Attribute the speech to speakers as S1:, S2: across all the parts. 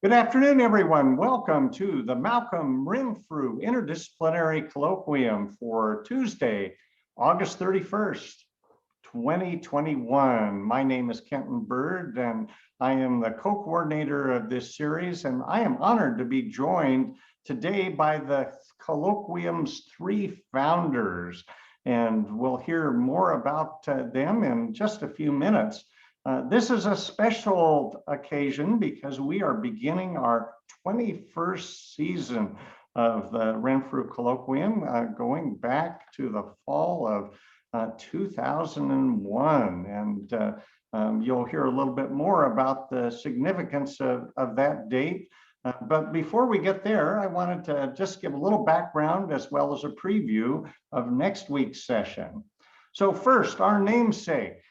S1: Good afternoon, everyone. Welcome to the Malcolm Renfrew Interdisciplinary Colloquium for Tuesday, August 31st, 2021. My name is Kenton Bird, and I am the co-coordinator of this series, and I am honored to be joined today by the Colloquium's three founders, and we'll hear more about them in just a few minutes. This is a special occasion because we are beginning our 21st season of the Renfrew Colloquium, going back to the fall of 2001. And you'll hear a little bit more about the significance of that date. But before we get there, I wanted to just give a little background as well as a preview of next week's session. So first, our namesake,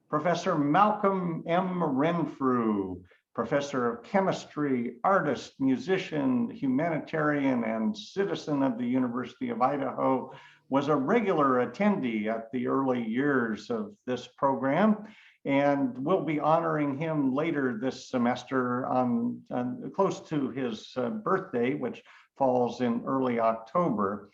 S1: Professor Malcolm M. Renfrew, professor of chemistry, artist, musician, humanitarian, and citizen of the University of Idaho, was a regular attendee at the early years of this program, and we'll be honoring him later this semester on close to his birthday, which falls in early October.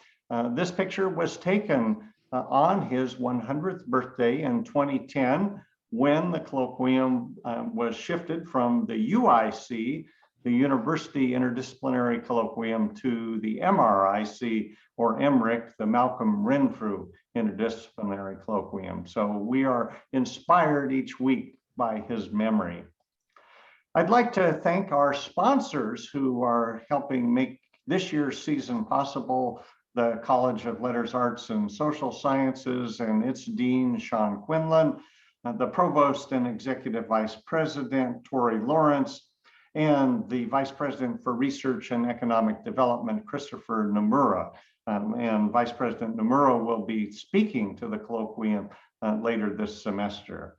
S1: This picture was taken on his 100th birthday in 2010, when the colloquium was shifted from the UIC, the University Interdisciplinary Colloquium, to the MRIC, or MRIC, the Malcolm Renfrew Interdisciplinary Colloquium. So we are inspired each week by his memory. I'd like to thank our sponsors who are helping make this year's season possible: the College of Letters, Arts, and Social Sciences and its Dean, Sean Quinlan, the Provost and Executive Vice President, Tori Lawrence, and the Vice President for Research and Economic Development, Christopher Nomura. And Vice President Nomura will be speaking to the colloquium later this semester.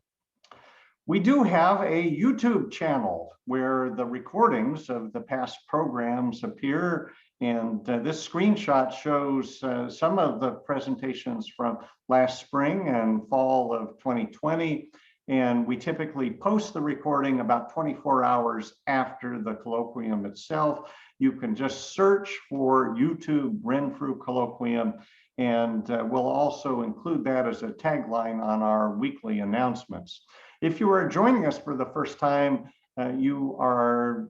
S1: We do have a YouTube channel where the recordings of the past programs appear, and this screenshot shows some of the presentations from last spring and fall of 2020, and we typically post the recording about 24 hours after the colloquium itself. You can just search for YouTube Renfrew Colloquium, and we'll also include that as a tagline on our weekly announcements. If you are joining us for the first time, you are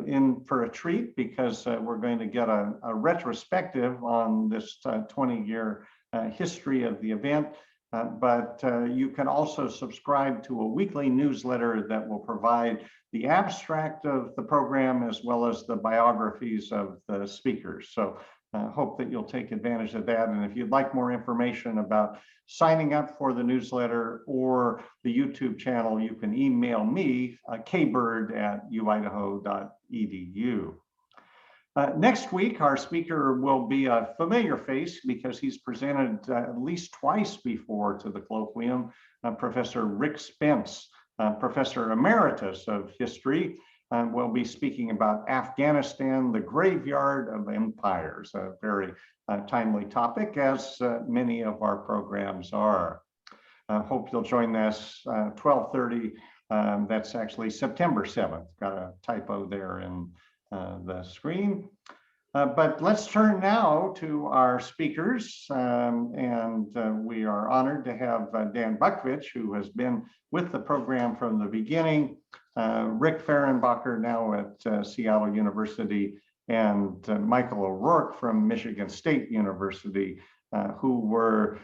S1: in for a treat, because we're going to get a retrospective on this 20-year history of the event. But you can also subscribe to a weekly newsletter that will provide the abstract of the program as well as the biographies of the speakers. So I hope that you'll take advantage of that. And if you'd like more information about signing up for the newsletter or the YouTube channel, you can email me, kbird@uidaho.edu. Next week, our speaker will be a familiar face because he's presented at least twice before to the colloquium, Professor Rick Spence, Professor Emeritus of History. We'll be speaking about Afghanistan, the graveyard of empires, a very timely topic, as many of our programs are. Hope you'll join us 12:30. That's actually September 7th. Got a typo there in the screen. But let's turn now to our speakers, and we are honored to have Dan Bukvich, who has been with the program from the beginning, Rick Fehrenbacher, now at Seattle University, and Michael O'Rourke from Michigan State University, who were,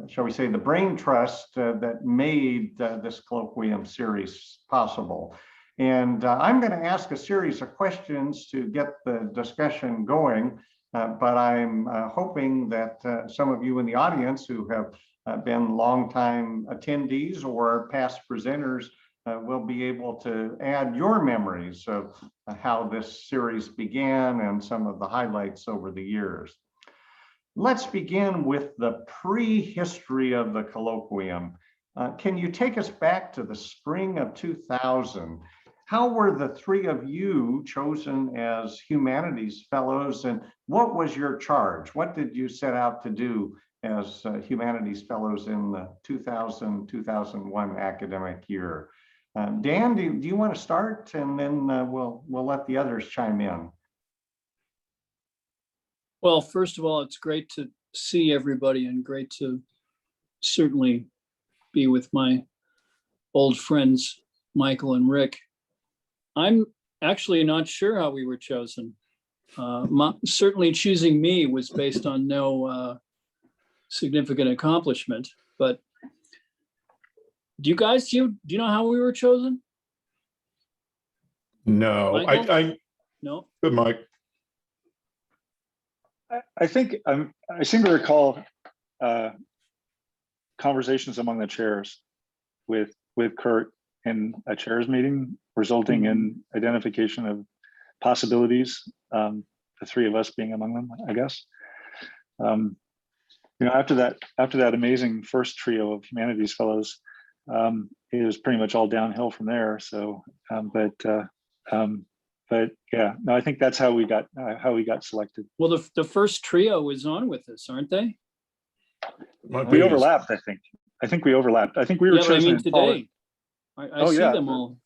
S1: shall we say, the brain trust that made this colloquium series possible. And I'm going to ask a series of questions to get the discussion going, but I'm hoping that some of you in the audience who have been longtime attendees or past presenters will be able to add your memories of how this series began and some of the highlights over the years. Let's begin with the prehistory of the colloquium. Can you take us back to the spring of 2000? How were the three of you chosen as Humanities Fellows, and what was your charge? What did you set out to do as Humanities Fellows in the 2000-2001 academic year? Dan, do you want to start, and then we'll let the others chime in.
S2: Well, first of all, it's great to see everybody and great to certainly be with my old friends, Michael and Rick. I'm actually not sure how we were chosen. Certainly choosing me was based on no significant accomplishment, but do you know how we were chosen?
S3: No, I
S2: No.
S3: good, Mike.
S4: I think I seem to recall conversations among the chairs with Kurt in a chairs meeting, resulting in identification of possibilities. The three of us being among them, I guess. After that amazing first trio of Humanities Fellows, it was pretty much all downhill from there. So, but yeah, no, I think that's how we got selected.
S2: Well, the first trio is on with us, aren't they?
S4: We overlapped, I think. I think we overlapped. I think we were chosen.
S2: I mean, today. I see them all.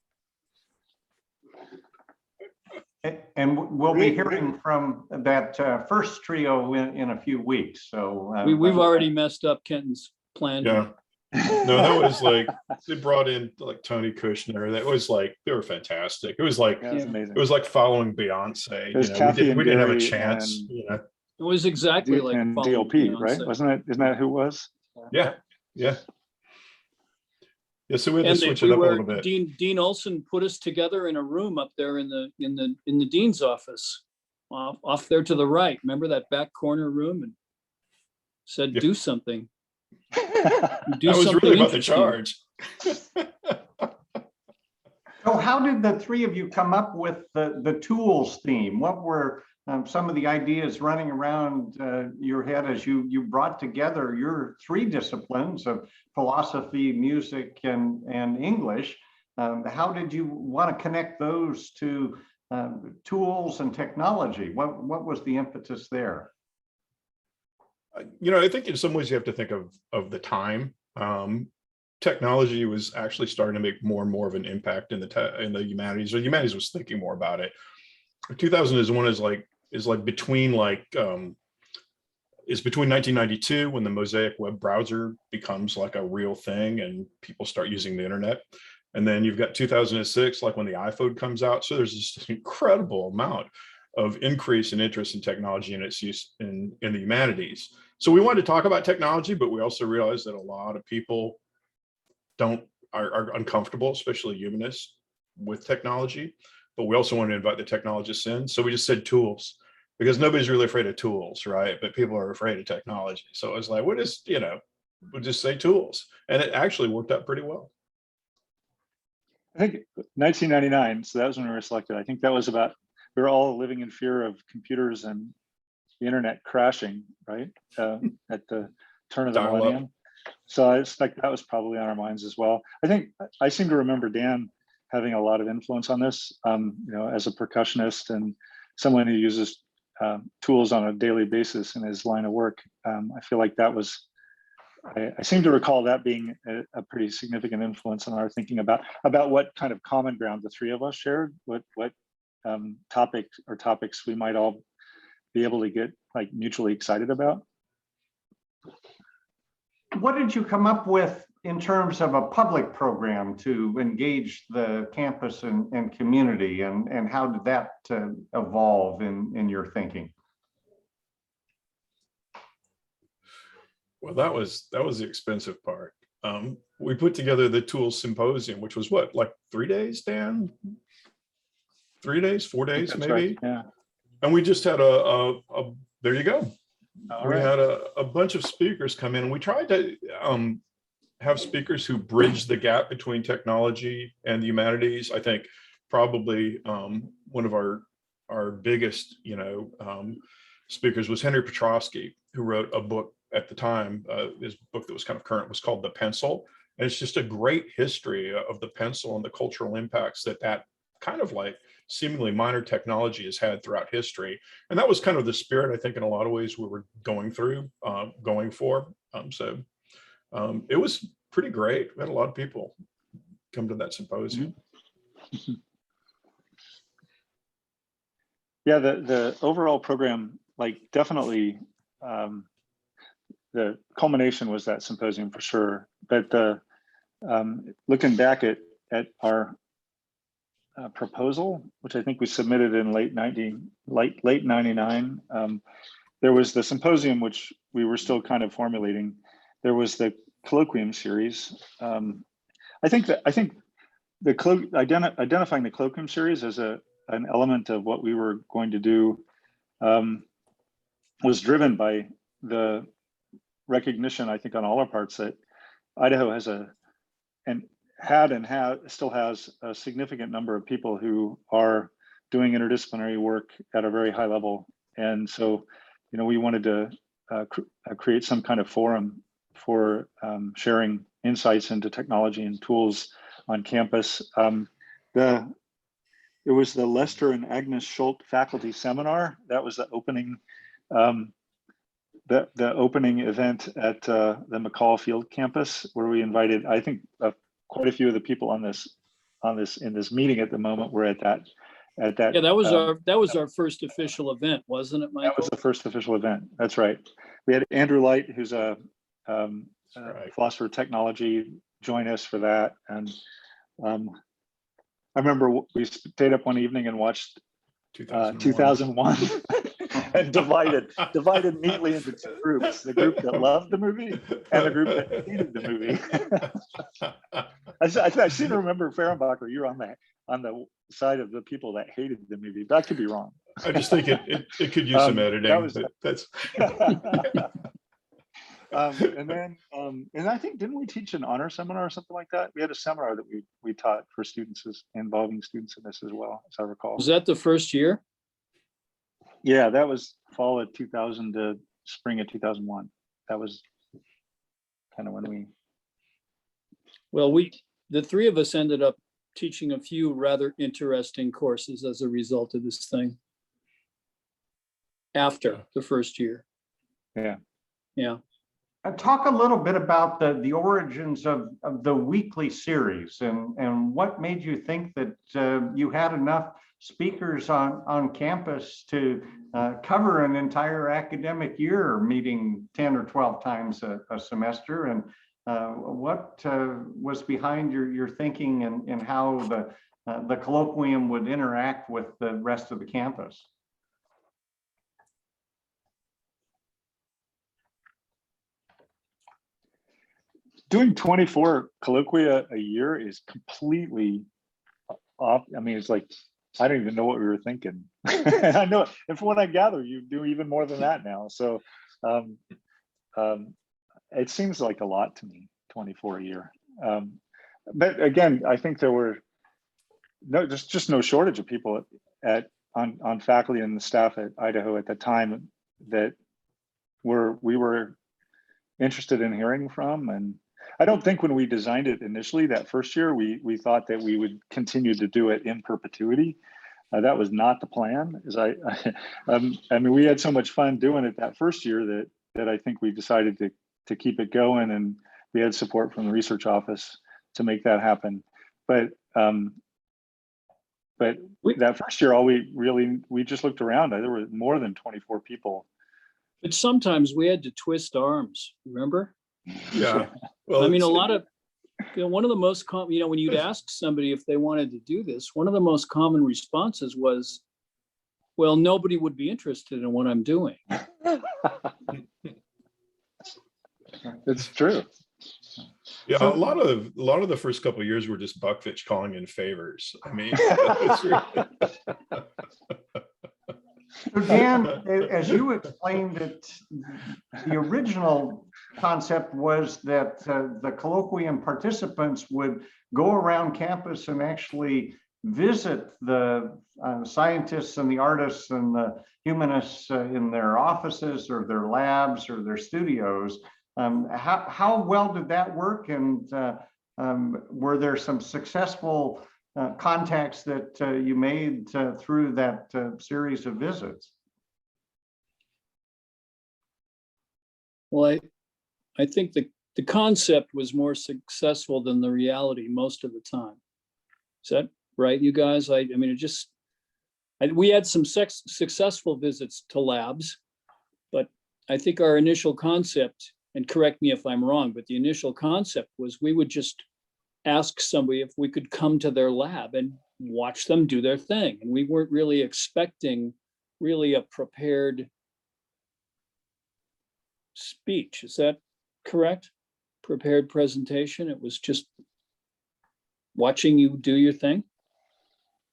S1: And we'll be hearing from that first trio in a few weeks. So
S2: we've already messed up Kenton's plan.
S3: Yeah. No, that was like, they brought in like Tony Kushner. That was like, they were fantastic. It was like,
S4: amazing.
S3: It was like following Beyonce.
S4: It was Kathy
S3: we didn't have a
S4: Gary
S3: chance.
S4: and,
S2: It was exactly like
S4: and
S2: following
S4: DLP,
S2: Beyonce.
S4: right? Isn't that who it was?
S3: Yeah. So we had
S2: And
S3: to switch it up a little bit.
S2: Dean Olson put us together in a room up there in the dean's office, off there to the right. Remember that back corner room, and said, "Do something."
S3: That was really about the charge.
S1: So how did the three of you come up with the tools theme? What were some of the ideas running around your head as you brought together your three disciplines of philosophy, music, and English? How did you want to connect those to tools and technology? What was the impetus there?
S3: I think in some ways you have to think of the time. Technology was actually starting to make more and more of an impact in the humanities, or humanities was thinking more about it. 2001 is between 1992, when the Mosaic web browser becomes like a real thing and people start using the internet. And then you've got 2006, like when the iPhone comes out. So there's this incredible amount of increase in interest in technology and its use in the humanities. So we wanted to talk about technology, but we also realized that a lot of people are uncomfortable, especially humanists, with technology. But we also wanted to invite the technologists in. So we just said tools, because nobody's really afraid of tools, right? But people are afraid of technology. So it was like, we'll just say tools. And it actually worked out pretty well.
S4: I think 1999, so that was when we were selected. I think that was about, we were all living in fear of computers and the internet crashing, right? At the turn of the millennium. So I expect that was probably on our minds as well. I think I seem to remember Dan having a lot of influence on this, as a percussionist and someone who uses tools on a daily basis in his line of work. I feel like that was, I seem to recall that being a pretty significant influence on our thinking about what kind of common ground the three of us shared, what topics we might all be able to get like mutually excited about.
S1: What did you come up with in terms of a public program to engage the campus and community, and how did that evolve in your thinking?
S3: Well, that was the expensive part. We put together the Tools Symposium, which was what, like 3 days, Dan? 3 days, 4 days, maybe?
S4: Right. Yeah.
S3: And we just had there you go. We had a bunch of speakers come in, and we tried to have speakers who bridge the gap between technology and the humanities. I think probably one of our biggest, speakers was Henry Petrovsky, who wrote a book at the time. His book that was kind of current was called The Pencil. And it's just a great history of the pencil and the cultural impacts that kind of like seemingly minor technology has had throughout history. And that was kind of the spirit, I think, in a lot of ways we were going for. So it was pretty great. We had a lot of people come to that symposium.
S4: Yeah, the overall program, like definitely, the culmination was that symposium for sure. But looking back at our proposal, which I think we submitted in late 99, there was the symposium, which we were still kind of formulating. There was the Colloquium series. I think the identifying the Colloquium series as an element of what we were going to do was driven by the recognition, I think, on all our parts that Idaho has still has a significant number of people who are doing interdisciplinary work at a very high level. And so, you know, we wanted to create some kind of forum for sharing insights into technology and tools on campus. It was the Lester and Agnes Schult faculty seminar. That was the opening the opening event at the McCall Field campus, where we invited, I think, quite a few of the people in this meeting at the moment were at that.
S2: Yeah, that was our first official event, wasn't it, Michael?
S4: That was the first official event. That's right. We had Andrew Light, who's a philosopher of technology, join us for that. And I remember we stayed up one evening and watched 2001 and divided neatly into two groups: the group that loved the movie and the group that hated the movie. I seem to remember, Fehrenbacher, you're on the side of the people that hated the movie. But I could be wrong.
S3: I just think it could use some editing. That's
S4: and I think, didn't we teach an honor seminar or something like that? We had a seminar that we taught for students involving students in this as well, as I recall.
S2: Was that the first year?
S4: Yeah, that was fall of 2000 to spring of 2001. That was kind of when we.
S2: Well, the three of us ended up teaching a few rather interesting courses as a result of this thing after the first year.
S4: Yeah.
S2: Yeah.
S1: Talk a little bit about the origins of the weekly series and what made you think that you had enough speakers on campus to cover an entire academic year, meeting 10 or 12 times a semester, and what was behind your thinking and how the colloquium would interact with the rest of the campus?
S4: Doing 24 colloquia a year is completely off. I mean, it's like, I don't even know what we were thinking. I know, and from what I gather, you do even more than that now. So it seems like a lot to me, 24 a year. But again, I think there were just no shortage of people on faculty and the staff at Idaho at the time that we were interested in hearing from. And I don't think when we designed it initially that first year, we thought that we would continue to do it in perpetuity. That was not the plan. I mean, we had so much fun doing it that first year that I think we decided to keep it going, and we had support from the research office to make that happen. But that first year, we just looked around. There were more than 24 people.
S2: But sometimes we had to twist arms, remember?
S3: Yeah. Well,
S2: I mean, a lot of, one of the most common, when you'd ask somebody if they wanted to do this, one of the most common responses was, well, nobody would be interested in what I'm doing.
S4: It's true.
S3: Yeah, a lot of the first couple of years were just Bukvich calling in favors. I mean, it's really...
S1: So Dan, as you explained it, the original concept was that the colloquium participants would go around campus and actually visit the scientists and the artists and the humanists in their offices or their labs or their studios. How well did that work? And were there some successful contacts that you made through that series of visits?
S2: Well, I think the concept was more successful than the reality most of the time. Is that right, you guys? I mean, it just, we had some successful visits to labs, but I think our initial concept, and correct me if I'm wrong, but the initial concept was we would just ask somebody if we could come to their lab and watch them do their thing. And we weren't really expecting really a prepared speech. Is that correct? Prepared presentation. It was just watching you do your thing.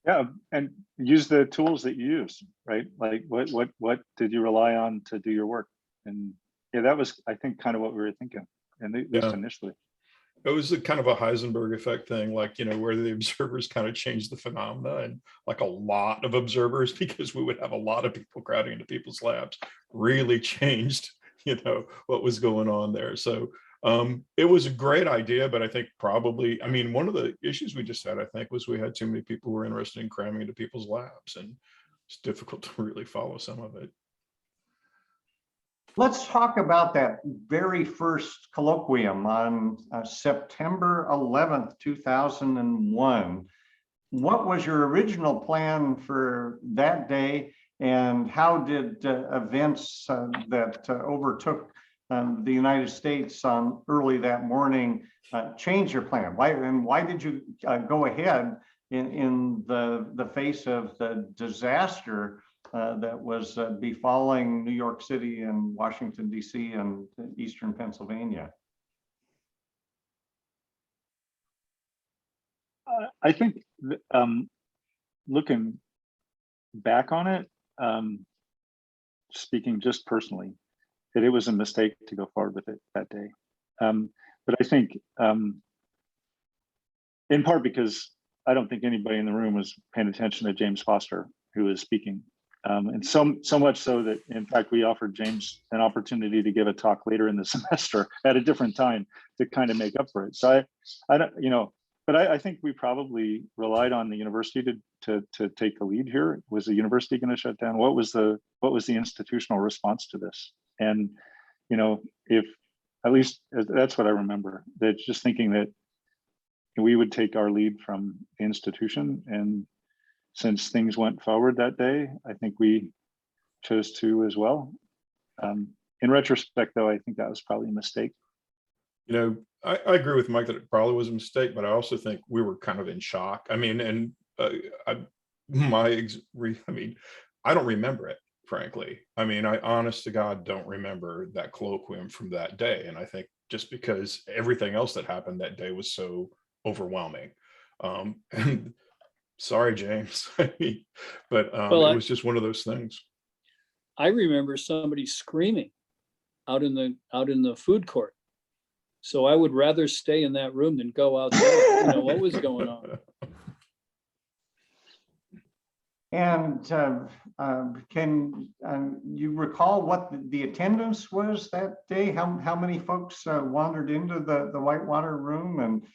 S4: Yeah, and use the tools that you use, right? Like what did you rely on to do your work? And yeah, that was, I think, kind of what we were thinking, and at least initially.
S3: It was a kind of a Heisenberg effect thing, like, you know, where the observers kind of changed the phenomena, and like a lot of observers, because we would have a lot of people crowding into people's labs, really changed, you know, what was going on there. So it was a great idea, but I think probably, I mean, one of the issues we just had, I think, was we had too many people who were interested in cramming into people's labs, and it's difficult to really follow some of it.
S1: Let's talk about that very first colloquium on September 11th, 2001. What was your original plan for that day, and how did events that overtook the United States on early that morning change your plan? Why did you go ahead in the face of the disaster that was befalling New York City and Washington, D.C. and Eastern Pennsylvania?
S4: I think looking back on it, speaking just personally, that it was a mistake to go forward with it that day. But I think in part because I don't think anybody in the room was paying attention to James Foster, who was speaking. And so much so that, in fact, we offered James an opportunity to give a talk later in the semester at a different time to kind of make up for it. So I don't, you know, but I think we probably relied on the university to take the lead here. Was the university going to shut down? What was the institutional response to this? And, you know, if at least that's what I remember, that just thinking that we would take our lead from the institution. And since things went forward that day, I think we chose to as well. In retrospect, though, I think that was probably a mistake.
S3: You know, I agree with Mike that it probably was a mistake, but I also think we were kind of in shock. I mean, and I don't remember it, frankly. I mean, I honest to God don't remember that colloquium from that day. And I think just because everything else that happened that day was so overwhelming. And sorry, James. I mean, but
S2: Well,
S3: it was just one of those things.
S2: I remember somebody screaming out in the food court. So I would rather stay in that room than go out there. You know, what was going on?
S1: And can you recall what the attendance was that day? How many folks wandered into the Whitewater room, and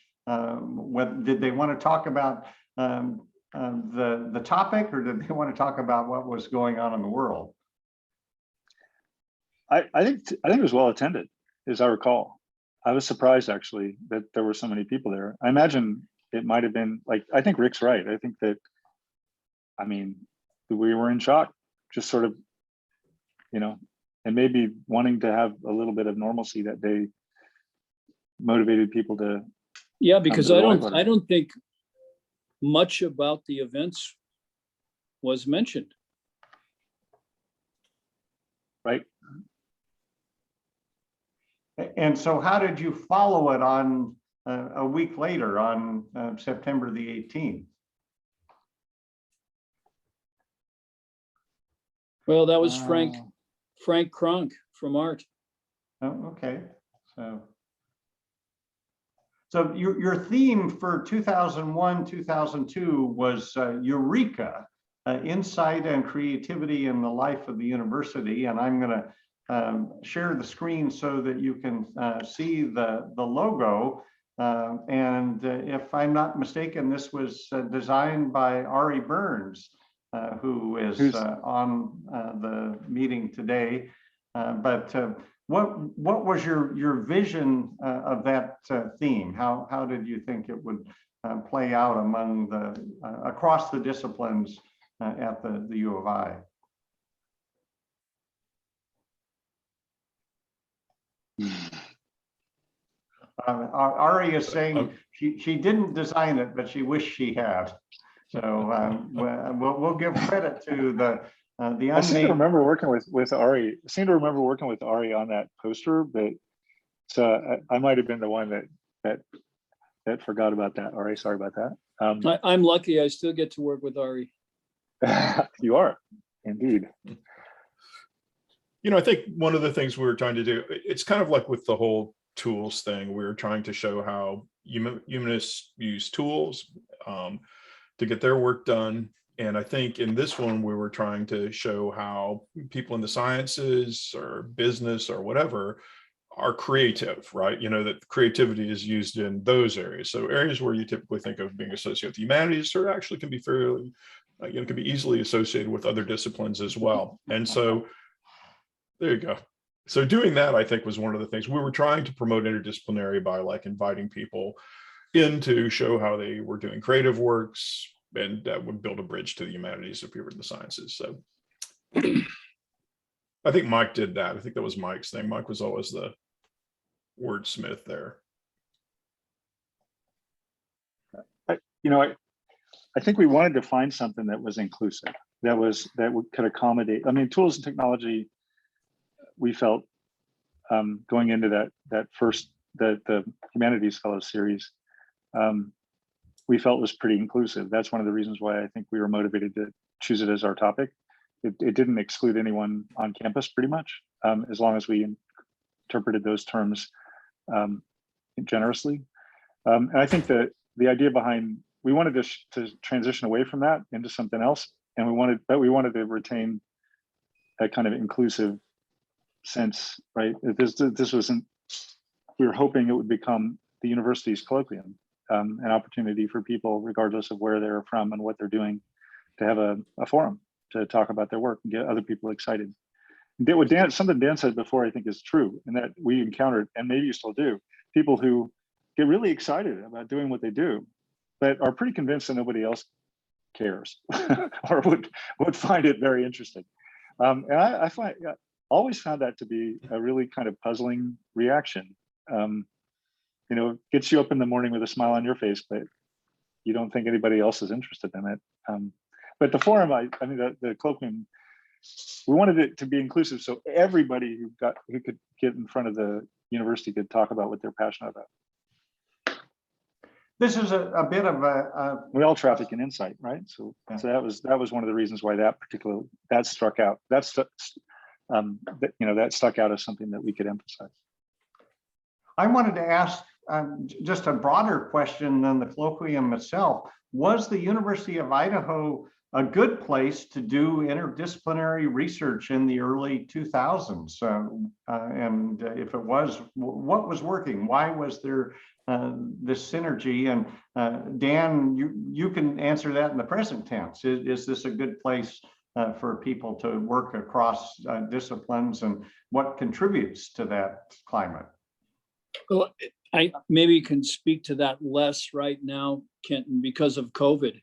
S1: what did they want to talk about the topic, or did they want to talk about what was going on in the world?
S4: I think it was well attended, as I recall. I was surprised actually that there were so many people there. I imagine it might have been like, I think Rick's right. I think that, I mean, we were in shock, just sort of, you know, and maybe wanting to have a little bit of normalcy that day motivated people to.
S2: Yeah, because I don't think much about the events was mentioned.
S4: Right.
S1: And so how did you follow it on a week later on September the 18th?
S2: Well, that was Frank Kronk from Art.
S1: Oh, okay. So your theme for 2001, 2002 was Eureka, insight and creativity in the life of the university. And I'm going to share the screen so that you can see the logo. And if I'm not mistaken, this was designed by Ari Burns, who is on the meeting today. But what was your vision of that theme? How did you think it would play out among the across the disciplines at the U of I? Ari is saying she didn't design it, but she wished she had. So we'll give credit to the
S4: I seem to remember working with Ari. I seem to remember working with Ari on that poster, but so I might have been the one that forgot about that. Ari, sorry about that.
S2: I'm lucky I still get to work with Ari.
S4: You are, indeed.
S3: You know, I think one of the things we were trying to do, it's kind of like with the whole tools thing, we were trying to show how humanists use tools to get their work done. And I think in this one, we were trying to show how people in the sciences or business or whatever are creative, right? You know, that creativity is used in those areas. So areas where you typically think of being associated with humanities sort of actually can be fairly, you know, can be easily associated with other disciplines as well. And so there you go. So doing that, I think, was one of the things we were trying to promote interdisciplinary by like inviting people in to show how they were doing creative works, and that would build a bridge to the humanities if we were in the sciences. So I think Mike did that. I think that was Mike's thing. Mike was always the wordsmith there.
S4: I think we wanted to find something that was inclusive, that could accommodate. I mean, tools and technology, we felt going into the Humanities Fellows series, we felt was pretty inclusive. That's one of the reasons why I think we were motivated to choose it as our topic. It didn't exclude anyone on campus pretty much, as long as we interpreted those terms generously. And I think that the idea behind, we wanted to transition away from that into something else. And we wanted to retain that kind of inclusive sense, right? This wasn't, we were hoping it would become the university's colloquium, an opportunity for people, regardless of where they're from and what they're doing, to have a forum to talk about their work and get other people excited. Something Dan said before, I think, is true, and that we encountered, and maybe you still do, people who get really excited about doing what they do, but are pretty convinced that nobody else cares or would find it very interesting. And I always found that to be a really kind of puzzling reaction. You know, gets you up in the morning with a smile on your face, but you don't think anybody else is interested in it. But the forum, I mean, the colloquium, we wanted it to be inclusive, so everybody who could get in front of the university could talk about what they're passionate about.
S1: This is a bit of a
S4: we all traffic in insight, right? So,
S1: yeah.
S4: So that was one of the reasons why that struck out. That stuck out as something that we could emphasize.
S1: I wanted to ask just a broader question than the colloquium itself. Was the University of Idaho a good place to do interdisciplinary research in the early 2000s? And if it was, what was working? Why was there this synergy? And Dan, you can answer that in the present tense. Is this a good place for people to work across disciplines, and what contributes to that climate?
S2: Well, I maybe can speak to that less right now, Kenton, because of COVID.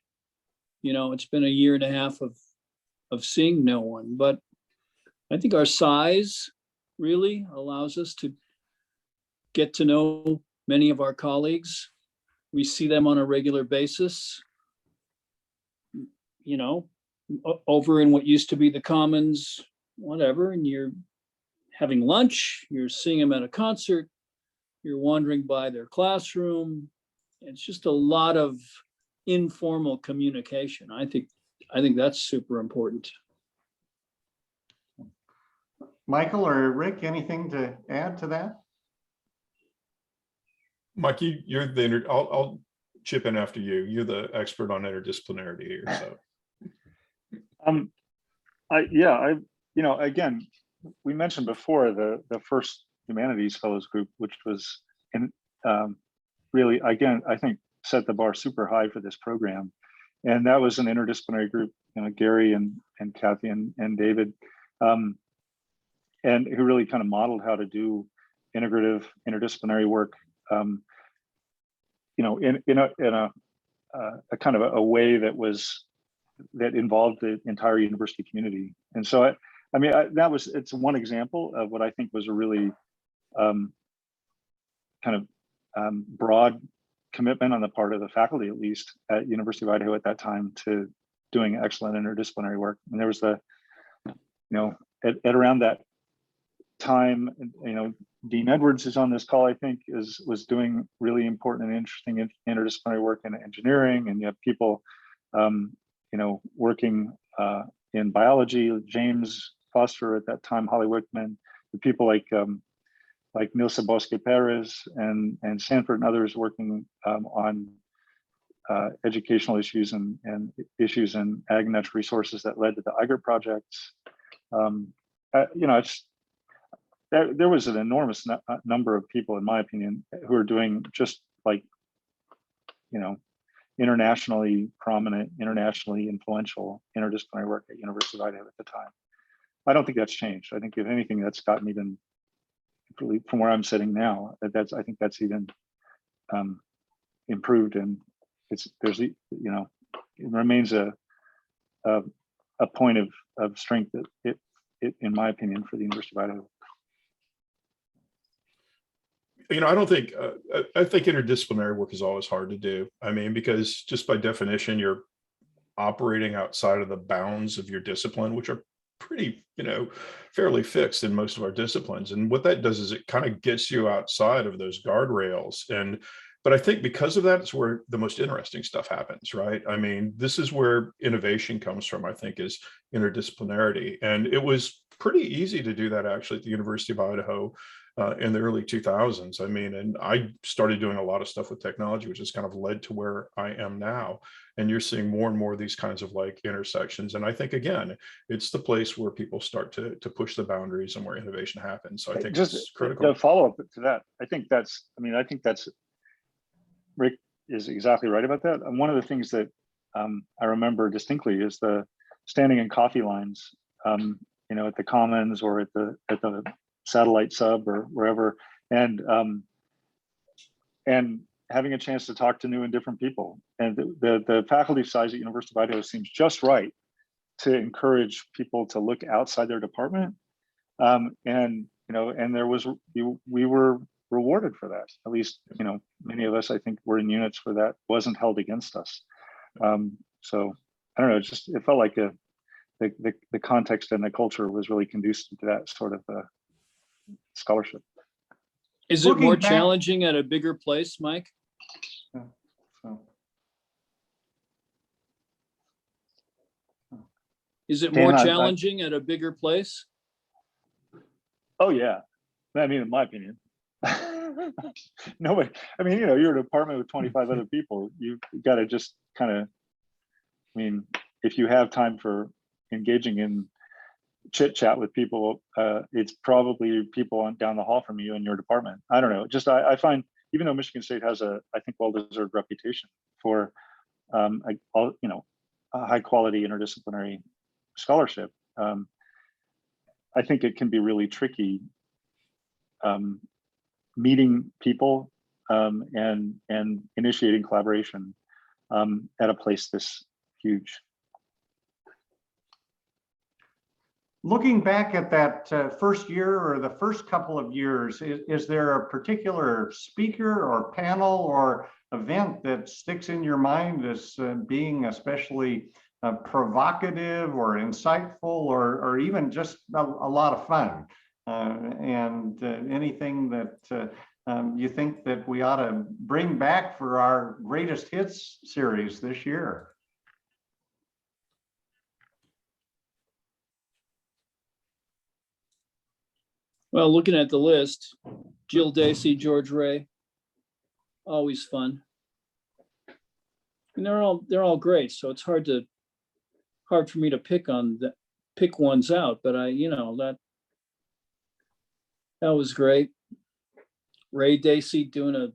S2: You know, it's been a year and a half of seeing no one, but I think our size really allows us to get to know many of our colleagues. We see them on a regular basis, you know, over in what used to be the Commons, whatever, and you're having lunch, you're seeing them at a concert, you're wandering by their classroom. It's just a lot of informal communication. I think that's super important.
S1: Michael or Rick, anything to add to that?
S3: Mike, you're the I'll chip in after you. You're the expert on interdisciplinarity here. So
S4: again, we mentioned before the first Humanities Fellows group, which was really, again, I think set the bar super high for this program. And that was an interdisciplinary group, Gary and Kathy and David. and who really kind of modeled how to do integrative, interdisciplinary work, you know, in a kind of a way that involved the entire university community. And so I mean, it's one example of what I think was a really kind of broad commitment on the part of the faculty, at least at University of Idaho at that time, to doing excellent interdisciplinary work. And there was at around that time, Dean Edwards is on this call, I think, was doing really important and interesting interdisciplinary work in engineering, and you have people, working in biology, James Foster at that time, Holly Wickman, the people like Nilsa Bosque Perez and Sanford and others working on educational issues and issues in Agnes resources that led to the IGERT projects. There was an enormous number of people, in my opinion, who are doing just like, internationally prominent, internationally influential interdisciplinary work at University of Idaho at the time. I don't think that's changed. I think if anything, that's gotten even, from where I'm sitting now, I think that's even improved, and it remains a point of strength that it, in my opinion, for the University of Idaho.
S3: I think interdisciplinary work is always hard to do. I mean, because just by definition, you're operating outside of the bounds of your discipline, which are pretty, fairly fixed in most of our disciplines. And what that does is it kind of gets you outside of those guardrails. But I think because of that, it's where the most interesting stuff happens, right? I mean, this is where innovation comes from, I think, is interdisciplinarity. And it was pretty easy to do that actually at the University of Idaho in the early 2000s. I mean, and I started doing a lot of stuff with technology, which has kind of led to where I am now. And you're seeing more and more of these kinds of like intersections. And I think, again, it's the place where people start to push the boundaries and where innovation happens. So I think it's critical.
S4: The follow-up to that, I think that's Rick is exactly right about that. And one of the things that I remember distinctly is the standing in coffee lines, at the Commons or at the satellite sub or wherever, and having a chance to talk to new and different people. And the faculty size at University of Idaho seems just right to encourage people to look outside their department. And there was, we were rewarded for that. At least, many of us, I think, were in units where that wasn't held against us. So I don't know, it felt like the context and the culture was really conducive to that sort of scholarship.
S2: Is it more challenging at a bigger place, Mike? Is it more challenging at a bigger place?
S4: Oh yeah, I mean, in my opinion. Nobody, I mean, you're an apartment with 25 other people. You got to just kind of, I mean, if you have time for engaging in chit chat with people, it's probably people down the hall from you in your department. I don't know. Just I find, even though Michigan State has a, I think, well-deserved reputation for, a high quality interdisciplinary scholarship, I think it can be really tricky meeting people and initiating collaboration at a place this huge.
S1: Looking back at that first year or the first couple of years, is there a particular speaker or panel or event that sticks in your mind as being especially provocative or insightful or even just a lot of fun? And anything that you think that we ought to bring back for our greatest hits series this year?
S2: Well, looking at the list, Jill Dacey, George Ray, always fun. And they're all great, so it's hard for me to pick ones out, but that was great. Ray Dacey doing a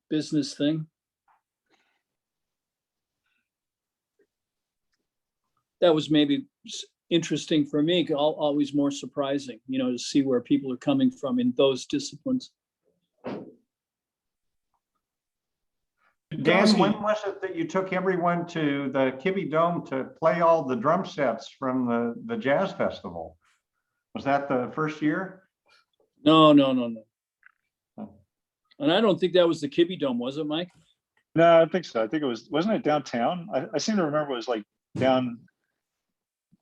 S2: business thing. That was maybe interesting for me, always more surprising, to see where people are coming from in those disciplines.
S1: Dan, when was it that you took everyone to the Kibbe Dome to play all the drum sets from the jazz festival? Was that the first year?
S2: No.
S1: Oh.
S2: And I don't think that was the Kibbe Dome, was it, Mike?
S4: No, I don't think so. I think it wasn't it downtown? I seem to remember it was like down,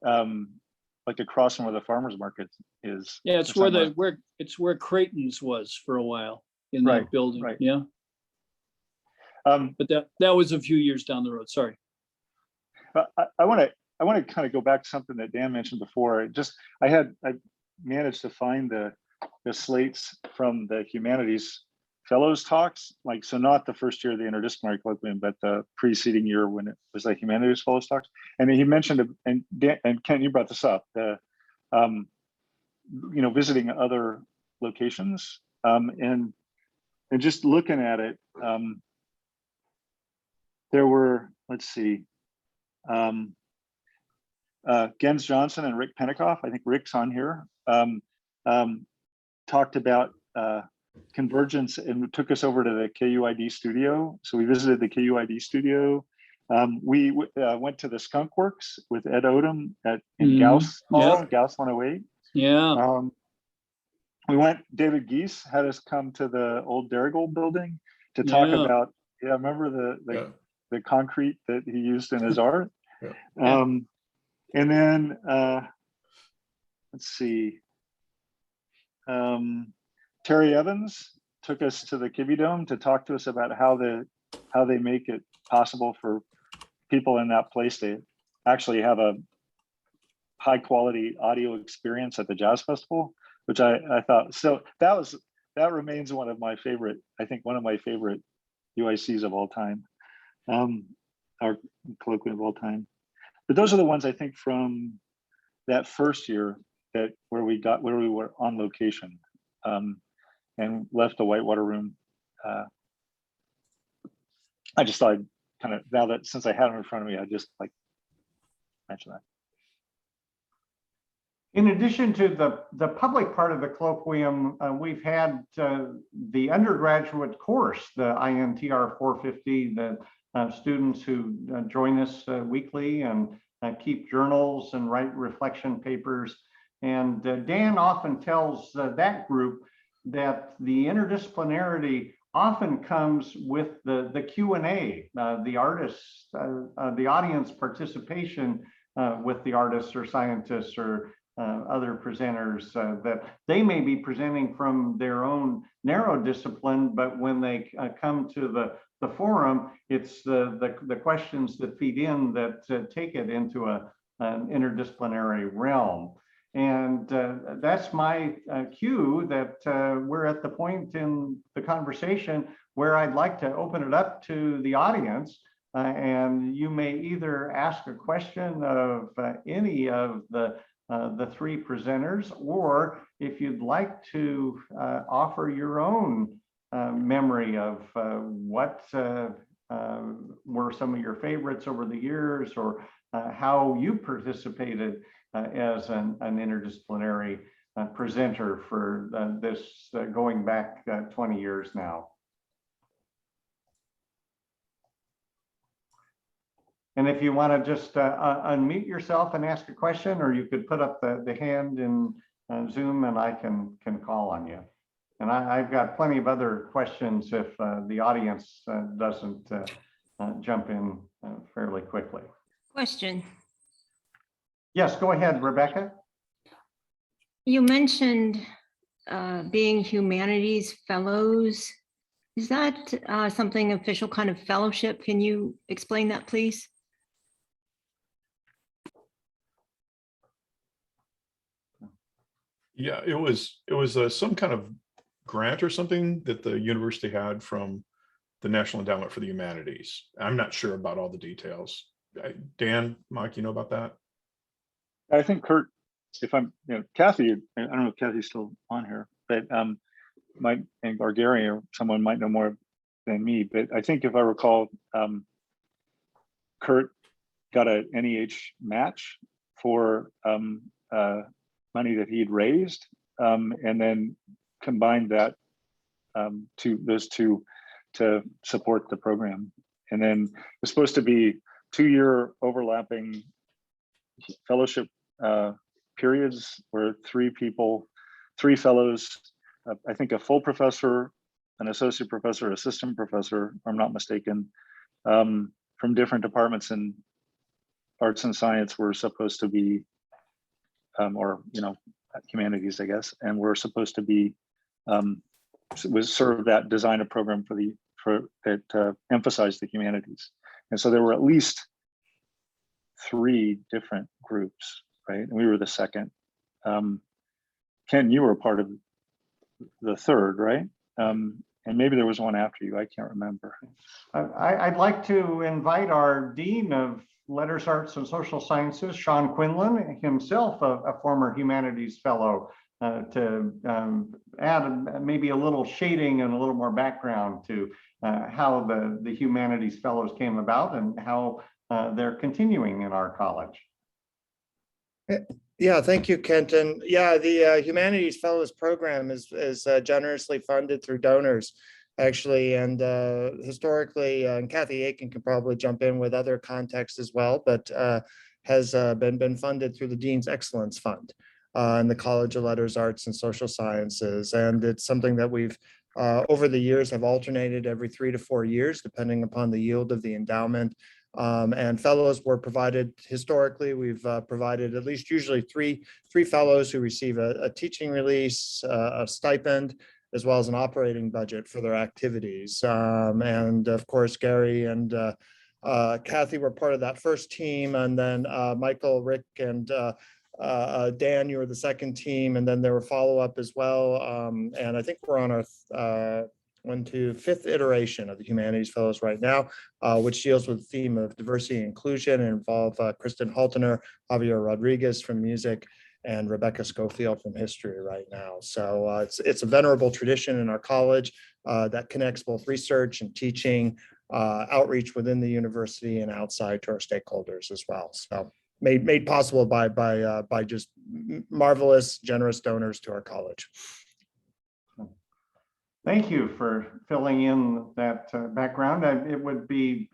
S4: like across from where the farmers market is.
S2: Yeah, it's where Creighton's was for a while in that building.
S4: Right.
S2: Yeah. But that was a few years down the road. Sorry.
S4: I want to kind of go back to something that Dan mentioned before. I managed to find the slates from the Humanities Fellows talks, so not the first year of the Interdisciplinary Colloquium, but the preceding year when it was the Humanities Fellows talks. And he mentioned, and Ken, you brought this up, the visiting other locations, and just looking at it. There were, let's see, Gens Johnson and Rick Pentecoff, I think Rick's on here, talked about convergence and took us over to the KUID studio. So we visited the KUID studio. We went to the Skunk Works with Ed Odom in Gauss Hall, Gauss 108.
S2: Yeah.
S4: David Geese had us come to the old Darigold building to talk about, remember the concrete that he used in his art. And then let's see, Terry Evans took us to the Kibbe Dome to talk to us about how they make it possible for people in that place to actually have a high quality audio experience at the jazz festival, which I thought, so that remains one of my favorite UICs of all time. Our colloquium of all time. But those are the ones I think from that first year where we were on location, and left the Whitewater room. I just thought I'd kind of, now that since I had them in front of me, I just mention that.
S1: In addition to the public part of the colloquium, we've had the undergraduate course, the INTR 450, the students who join us weekly and keep journals and write reflection papers. And Dan often tells that group that the interdisciplinarity often comes with the Q&A, the artists, the audience participation with the artists or scientists or other presenters that they may be presenting from their own narrow discipline, but when they come to the forum, it's the questions that feed in that take it into an interdisciplinary realm. And that's my cue that we're at the point in the conversation where I'd like to open it up to the audience. And you may either ask a question of any of the three presenters, or if you'd like to offer your own memory of what were some of your favorites over the years, or how you participated as an interdisciplinary presenter for this going back 20 years now. And if you want to just unmute yourself and ask a question, or you could put up the hand in Zoom and I can call on you. And I've got plenty of other questions if the audience doesn't jump in fairly quickly.
S5: Question.
S1: Yes, go ahead, Rebecca.
S5: You mentioned being Humanities Fellows. Is that something official kind of fellowship? Can you explain that, please?
S3: Yeah, it was some kind of grant or something that the university had from the National Endowment for the Humanities. I'm not sure about all the details. Dan, Mike, you know about that?
S4: I think Kurt, if I'm, Kathy, I don't know if Kathy's still on here, but or Gary or someone might know more than me, but I think if I recall, Kurt got a NEH match for money that he'd raised, and then combined that to those two to support the program. And then it was supposed to be 2-year overlapping fellowship periods where 3 fellows, I think a full professor, an associate professor, assistant professor, if I'm not mistaken, from different departments in arts and science were supposed to be, or humanities, I guess, and we're supposed to be was serve that design a program that emphasized the humanities. And so there were at least 3 different groups, right? And we were the second. Ken, you were a part of the third, right? And maybe there was one after you, I can't remember.
S1: I'd like to invite our Dean of Letters, Arts, and Social Sciences, Sean Quinlan, himself a former Humanities Fellow, to add maybe a little shading and a little more background to how the Humanities Fellows came about and how they're continuing in our college.
S6: Yeah, thank you, Kenton. Yeah, the Humanities Fellows program is generously funded through donors, actually, and historically, and Kathy Aiken can probably jump in with other context as well, but has been funded through the Dean's Excellence Fund in the College of Letters, Arts, and Social Sciences. And it's something that we've, over the years, have alternated every 3 to 4 years, depending upon the yield of the endowment. And fellows were provided historically. We've provided at least usually three fellows who receive a teaching release, a stipend, as well as an operating budget for their activities. And of course, Gary and Kathy were part of that first team, and then Michael, Rick, and Dan, you were the second team, and then there were follow-up as well. And I think we're on our 5th iteration of the Humanities Fellows right now, which deals with the theme of diversity and inclusion and involve Kristen Haltener, Javier Rodriguez from music, and Rebecca Schofield from history right now. So it's a venerable tradition in our college that connects both research and teaching, outreach within the university and outside to our stakeholders as well. So made possible by just marvelous, generous donors to our college.
S1: Thank you for filling in that background. It would be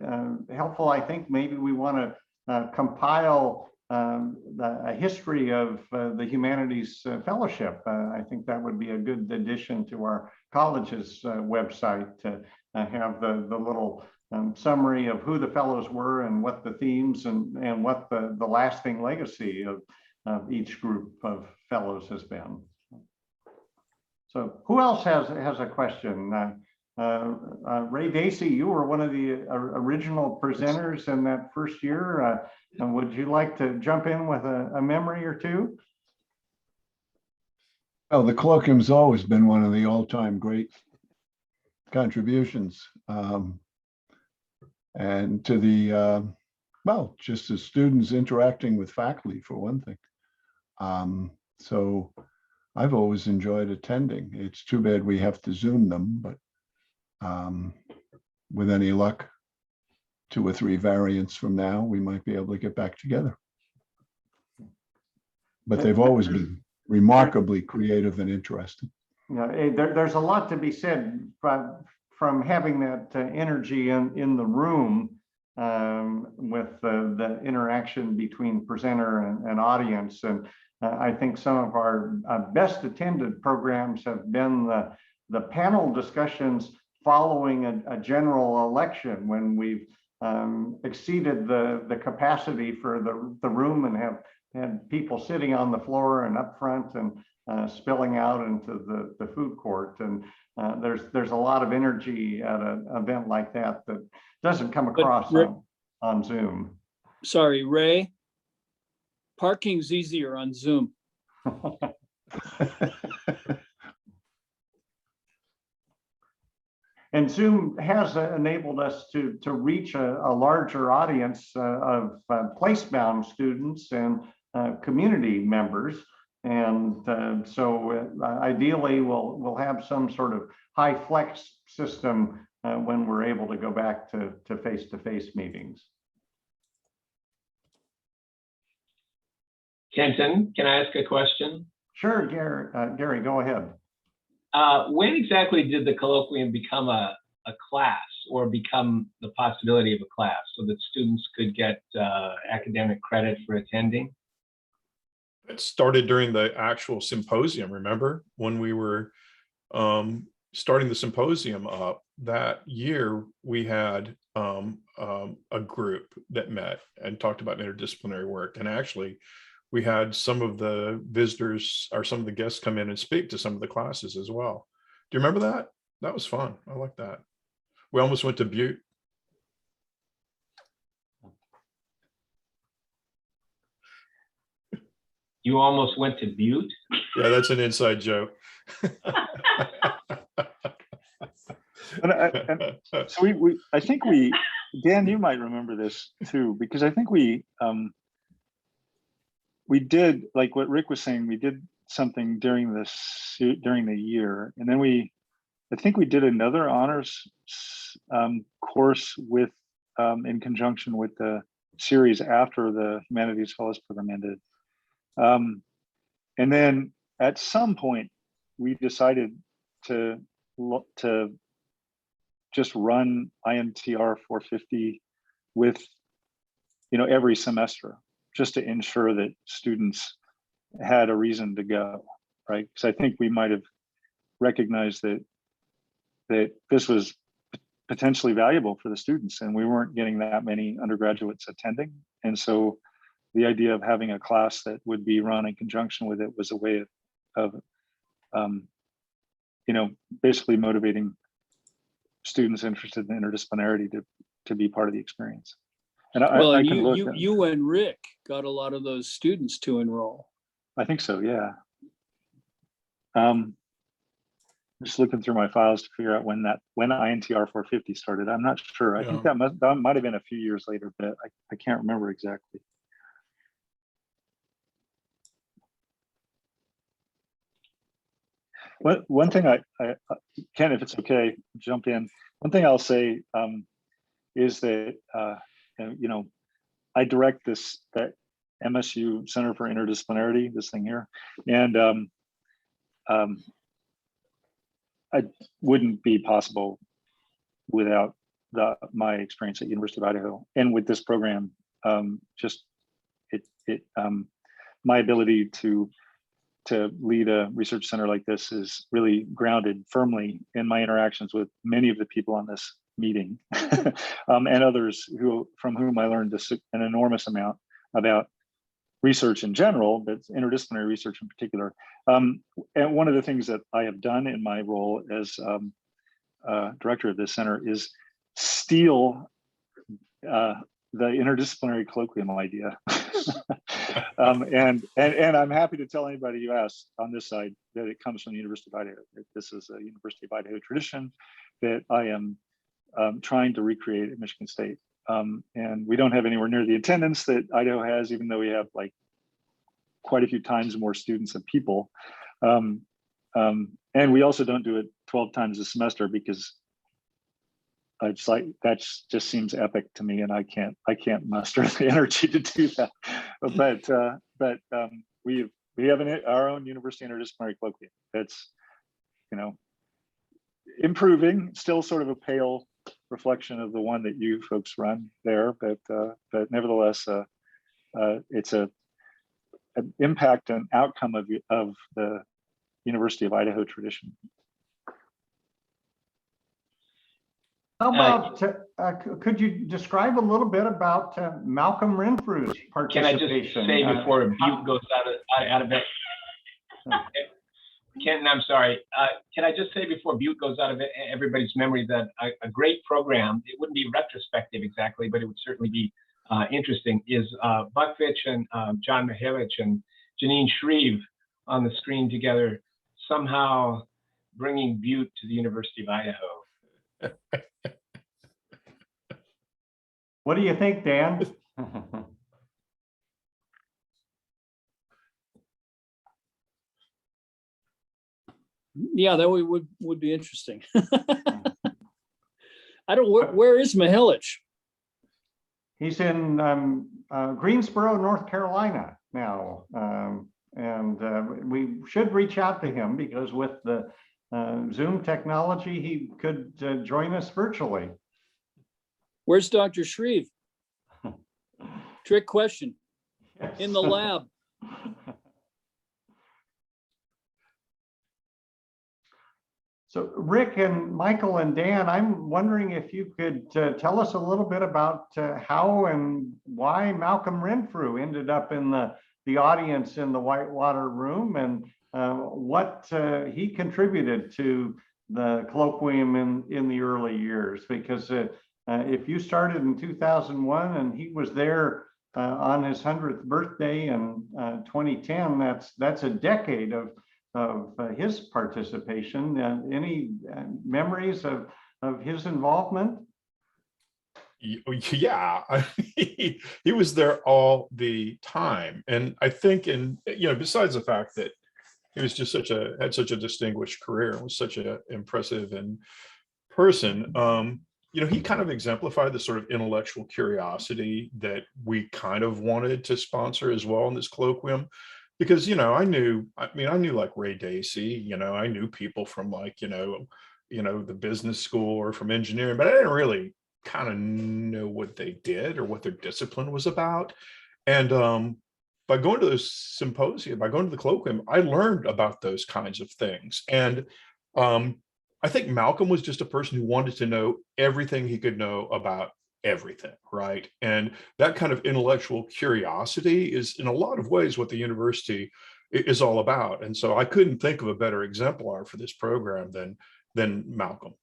S1: helpful, I think, maybe we want to compile a history of the Humanities Fellowship. I think that would be a good addition to our college's website to have the little summary of who the fellows were and what the themes and what the lasting legacy of each group of fellows has been. So who else has a question? Ray Dacey, you were one of the original presenters in that first year. And would you like to jump in with a memory or two?
S7: Well, the Colloquium's always been one of the all-time great contributions. And to the, well, just as students interacting with faculty, for one thing. So I've always enjoyed attending. It's too bad we have to Zoom them, but with any luck, 2 or 3 variants from now, we might be able to get back together. But they've always been remarkably creative and interesting.
S1: There's a lot to be said from having that energy in the room with the interaction between presenter and audience. And I think some of our best attended programs have been the panel discussions following a general election, when we've exceeded the capacity for the room and have had people sitting on the floor and up front and spilling out into the food court. And there's a lot of energy at an event like that that doesn't come across on Zoom.
S2: Sorry, Ray. Parking's easier on Zoom.
S1: And Zoom has enabled us to reach a larger audience of place-bound students and community members. And so ideally, we'll have some sort of high flex system when we're able to go back to face-to-face meetings.
S8: Kenton, can I ask a question?
S1: Sure, Gary, go ahead.
S8: When exactly did the colloquium become a class, or become the possibility of a class, so that students could get academic credit for attending?
S3: It started during the actual symposium. Remember when we were starting the symposium up that year, we had a group that met and talked about interdisciplinary work. And actually, we had some of the visitors or some of the guests come in and speak to some of the classes as well. Do you remember that? That was fun. I like that. We almost went to Butte.
S8: You almost went to Butte?
S3: Yeah, that's an inside joke.
S4: So I think Dan, you might remember this too, because I think we did, like what Rick was saying, we did something during the year, and then I think we did another honors course with in conjunction with the series after the Humanities Fellows program ended. And then at some point we decided to just run INTR 450 with, every semester, just to ensure that students had a reason to go, right? Because I think we might have recognized that this was potentially valuable for the students, and we weren't getting that many undergraduates attending. And so the idea of having a class that would be run in conjunction with it was a way of basically motivating students interested in interdisciplinarity to be part of the experience. And
S2: Well,
S4: I can look.
S2: you and Rick got a lot of those students to enroll.
S4: I think so, yeah. Just looking through my files to figure out when INTR 450 started. I'm not sure. I think that might have been a few years later, but I can't remember exactly. One thing I Ken, if it's okay, jump in. One thing I'll say is that I direct that MSU Center for Interdisciplinarity, this thing here, and I wouldn't be possible without my experience at University of Idaho, and with this program, my ability to lead a research center like this is really grounded firmly in my interactions with many of the people on this meeting and others from whom I learned an enormous amount about research in general, but interdisciplinary research in particular. And one of the things that I have done in my role as director of this center is steal the interdisciplinary colloquium idea. And I'm happy to tell anybody who asks on this side that it comes from the University of Idaho. This is a University of Idaho tradition that I am trying to recreate at Michigan State. And we don't have anywhere near the attendance that Idaho has, even though we have like quite a few times more students and people. And we also don't do it 12 times a semester because it's like that just seems epic to me, and I can't muster the energy to do that. But we have our own university interdisciplinary colloquium that's improving, still sort of a pale reflection of the one that you folks run there, but nevertheless it's an impact and outcome of the University of Idaho tradition.
S1: How about, could you describe a little bit about Malcolm Renfrew's participation?
S8: Can I just say before Butte goes out of it? Ken, I'm sorry. Can I just say before Butte goes out of everybody's memory that a great program, it wouldn't be retrospective exactly, but it would certainly be interesting, is Bukvich and John Mihalich and Janine Shreve on the screen together, somehow bringing Butte to the University of Idaho.
S1: What do you think, Dan?
S2: Yeah, that would be interesting. I don't. Where is Mihalich?
S1: He's in Greensboro, North Carolina now. We should reach out to him because with the Zoom technology, he could join us virtually.
S2: Where's Dr. Shreve? Trick question. In the lab.
S1: So Rick and Michael and Dan, I'm wondering if you could tell us a little bit about how and why Malcolm Renfrew ended up in the audience in the Whitewater room and what he contributed to the colloquium in the early years. Because if you started in 2001 and he was there on his 100th birthday in 2010, that's a decade of his participation. Any memories of his involvement?
S3: Yeah, he was there all the time, and I think, besides the fact that he was just had such a distinguished career, was such an impressive person. He kind of exemplified the sort of intellectual curiosity that we kind of wanted to sponsor as well in this colloquium. Because, I knew like Ray Dacey, I knew people from like, the business school or from engineering, but I didn't really kind of know what they did or what their discipline was about. And by going to those symposia, by going to the colloquium, I learned about those kinds of things. And I think Malcolm was just a person who wanted to know everything he could know about everything, right? And that kind of intellectual curiosity is in a lot of ways what the university is all about. And so I couldn't think of a better exemplar for this program than Malcolm.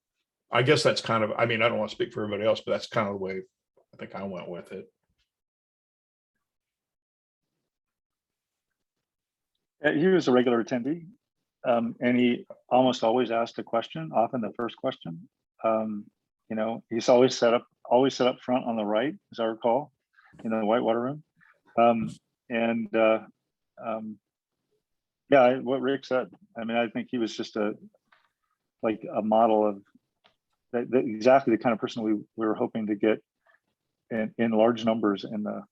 S3: I guess that's kind of, I don't want to speak for everybody else, but that's kind of the way I think I went with it.
S4: He was a regular attendee, and he almost always asked a question, often the first question. He's always set up front on the right, as I recall, in the Whitewater room. What Rick said. I think he was just a model of exactly the kind of person we were hoping to get in large numbers in the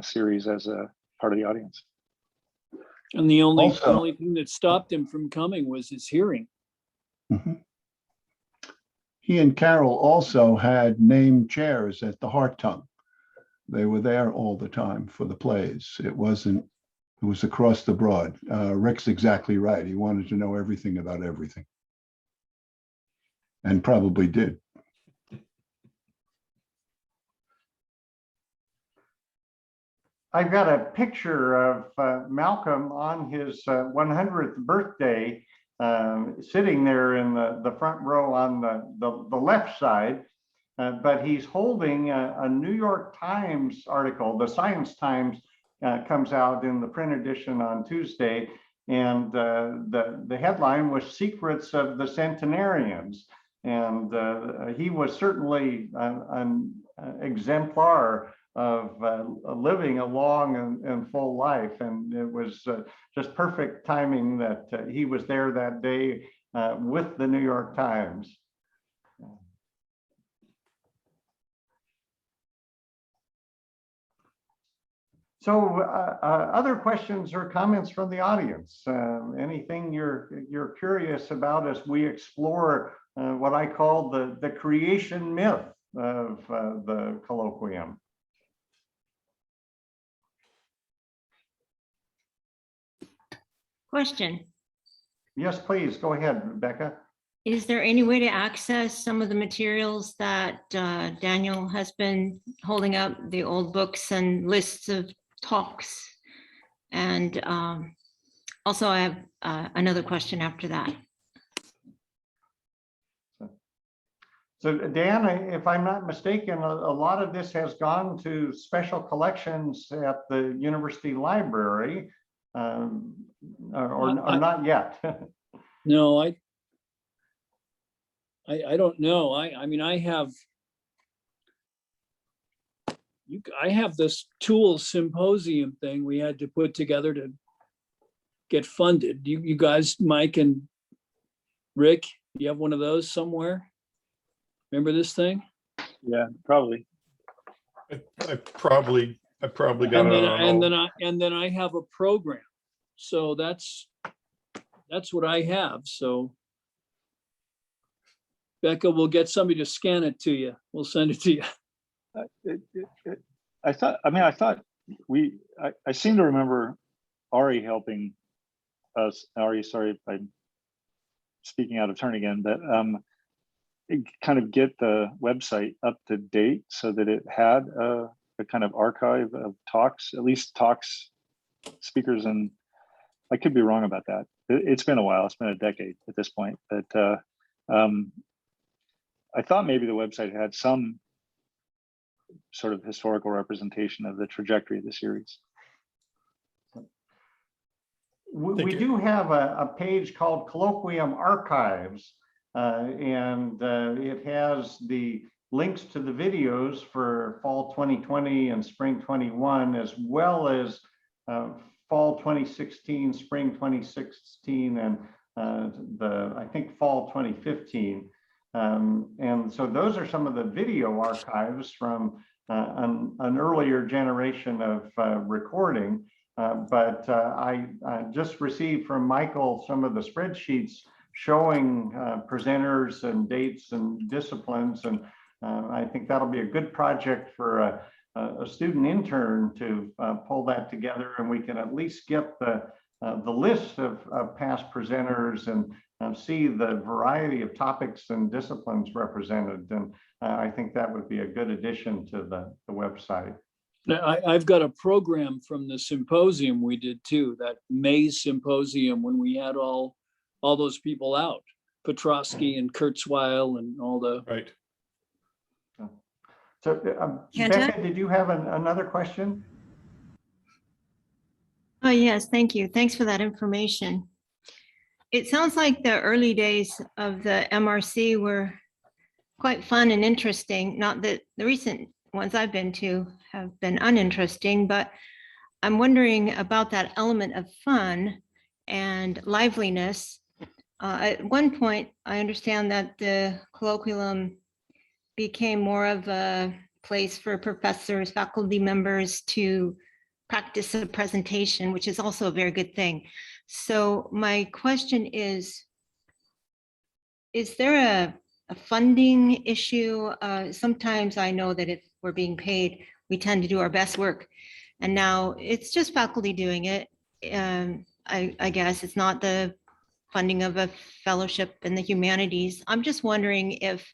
S4: series as a part of the audience.
S2: And the only thing that stopped him from coming was his hearing.
S7: Mm-hmm. He and Carol also had named chairs at the Heart Tongue. They were there all the time for the plays. It was across the broad. Rick's exactly right. He wanted to know everything about everything. And probably did.
S1: I've got a picture of Malcolm on his 100th birthday, sitting there in the front row on the left side, but he's holding a New York Times article. The Science Times comes out in the print edition on Tuesday, and the headline was "Secrets of the Centenarians," and he was certainly an exemplar of living a long and full life. And it was just perfect timing that he was there that day with the New York Times. So other questions or comments from the audience? Anything you're curious about as we explore what I call the creation myth of the colloquium?
S5: Question.
S1: Yes, please, go ahead, Becca.
S5: Is there any way to access some of the materials that Daniel has been holding up, the old books and lists of talks? And also I have another question after that.
S1: So Dan, if I'm not mistaken, a lot of this has gone to special collections at the university library, or not yet.
S2: No, I don't know. I have this tool symposium thing we had to put together to get funded. You guys, Mike and Rick, you have one of those somewhere? Remember this thing?
S4: Yeah, probably.
S3: I probably got
S2: And
S3: it
S2: then,
S3: on
S2: and then I have a program. So that's what I have. So Becca, we'll get somebody to scan it to you. We'll send it to you.
S4: I thought I seem to remember Ari helping us. Ari, sorry if I'm speaking out of turn again, but kind of get the website up to date so that it had a kind of archive of talks, at least talks, speakers, and I could be wrong about that. It's been a while. It's been a decade at this point, but I thought maybe the website had some sort of historical representation of the trajectory of the series.
S1: We do have a page called Colloquium Archives, and it has the links to the videos for fall 2020 and spring 21, as well as fall 2016, spring 2016, and I think fall 2015. And so those are some of the video archives from an earlier generation of recording. But I just received from Michael some of the spreadsheets showing presenters and dates and disciplines. And I think that'll be a good project for a student intern to pull that together, and we can at least get the list of past presenters and see the variety of topics and disciplines represented. And I think that would be a good addition to the website.
S2: Now, I've got a program from the symposium we did too, that May symposium when we had all those people out, Petrovsky and Kurzweil and all the.
S3: Right.
S1: So Becca, did you have another question?
S5: Oh, yes, thank you. Thanks for that information. It sounds like the early days of the MRC were quite fun and interesting. Not that the recent ones I've been to have been uninteresting, but I'm wondering about that element of fun and liveliness. At one point, I understand that the colloquium became more of a place for professors, faculty members to practice a presentation, which is also a very good thing. So my question is there a funding issue? Sometimes I know that if we're being paid, we tend to do our best work. And now it's just faculty doing it. I guess it's not the funding of a fellowship in the humanities. I'm just wondering if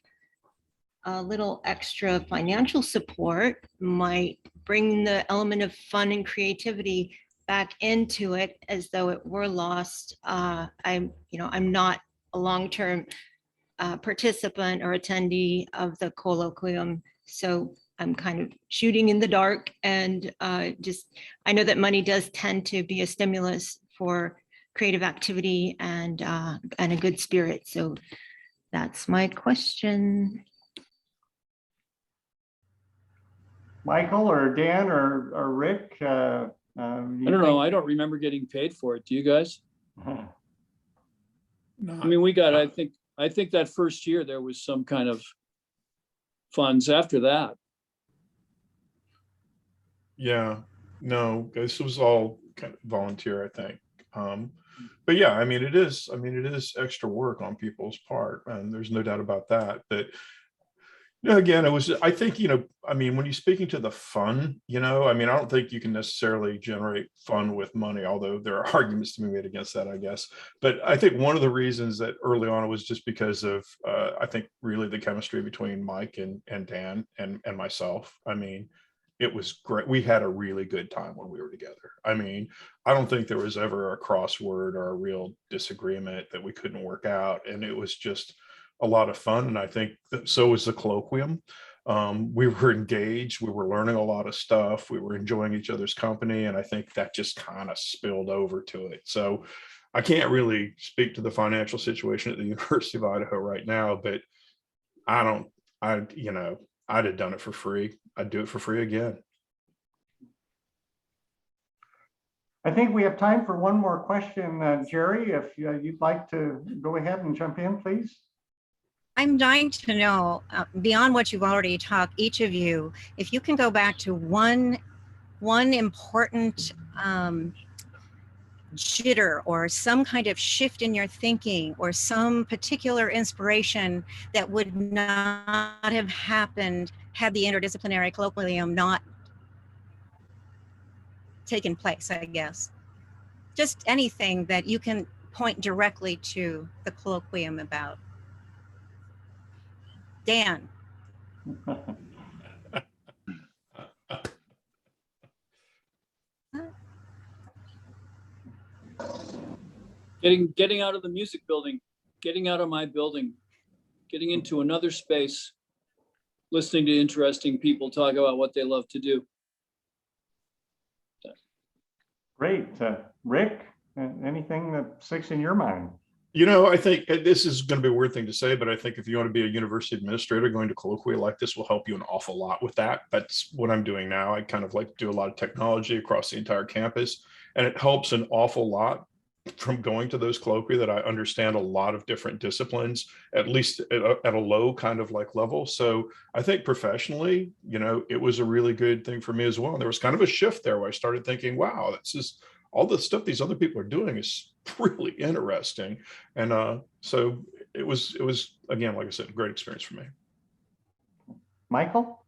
S5: a little extra financial support might bring the element of fun and creativity back into it as though it were lost. I'm not a long-term participant or attendee of the colloquium, so I'm kind of shooting in the dark, and I know that money does tend to be a stimulus for creative activity and a good spirit. So that's my question.
S1: Michael or Dan or Rick? I
S2: don't know. I don't remember getting paid for it. Do you guys?
S3: No.
S2: I mean, we got, I think that first year there was some kind of funds after that.
S3: Yeah, no, this was all kind of volunteer, I think. But yeah, I mean, it is extra work on people's part, and there's no doubt about that. But again, I think, I mean, when you're speaking to the fun, I mean, I don't think you can necessarily generate fun with money, although there are arguments to be made against that, I guess. But I think one of the reasons that early on was just because of, I think, really the chemistry between Mike and Dan and myself. I mean, it was great. We had a really good time when we were together. I mean, I don't think there was ever a crossword or a real disagreement that we couldn't work out. And it was just a lot of fun. And I think that so was the colloquium. We were engaged. We were learning a lot of stuff. We were enjoying each other's company. And I think that just kind of spilled over to it. So I can't really speak to the financial situation at the University of Idaho right now, but I'd have done it for free. I'd do it for free again.
S1: I think we have time for one more question, Jerry, if you'd like to go ahead and jump in, please.
S9: I'm dying to know, beyond what you've already talked, each of you, if you can go back to one important jitter or some kind of shift in your thinking or some particular inspiration that would not have happened had the interdisciplinary colloquium not taken place, I guess. Just anything that you can point directly to the colloquium about. Dan.
S2: Getting out of the music building, getting out of my building, getting into another space, listening to interesting people talk about what they love to do.
S1: Great. Rick, anything that sticks in your mind?
S3: You know, I think this is going to be a weird thing to say, but I think if you want to be a university administrator, going to colloquia like this will help you an awful lot with that. That's what I'm doing now. I kind of like do a lot of technology across the entire campus, and it helps an awful lot from going to those colloquia that I understand a lot of different disciplines, at least at a low kind of like level. So I think professionally, you know, it was a really good thing for me as well. And there was kind of a shift there where I started thinking, wow, this is all the stuff these other people are doing is really interesting. And so it was again, like I said, a great experience for me.
S1: Michael?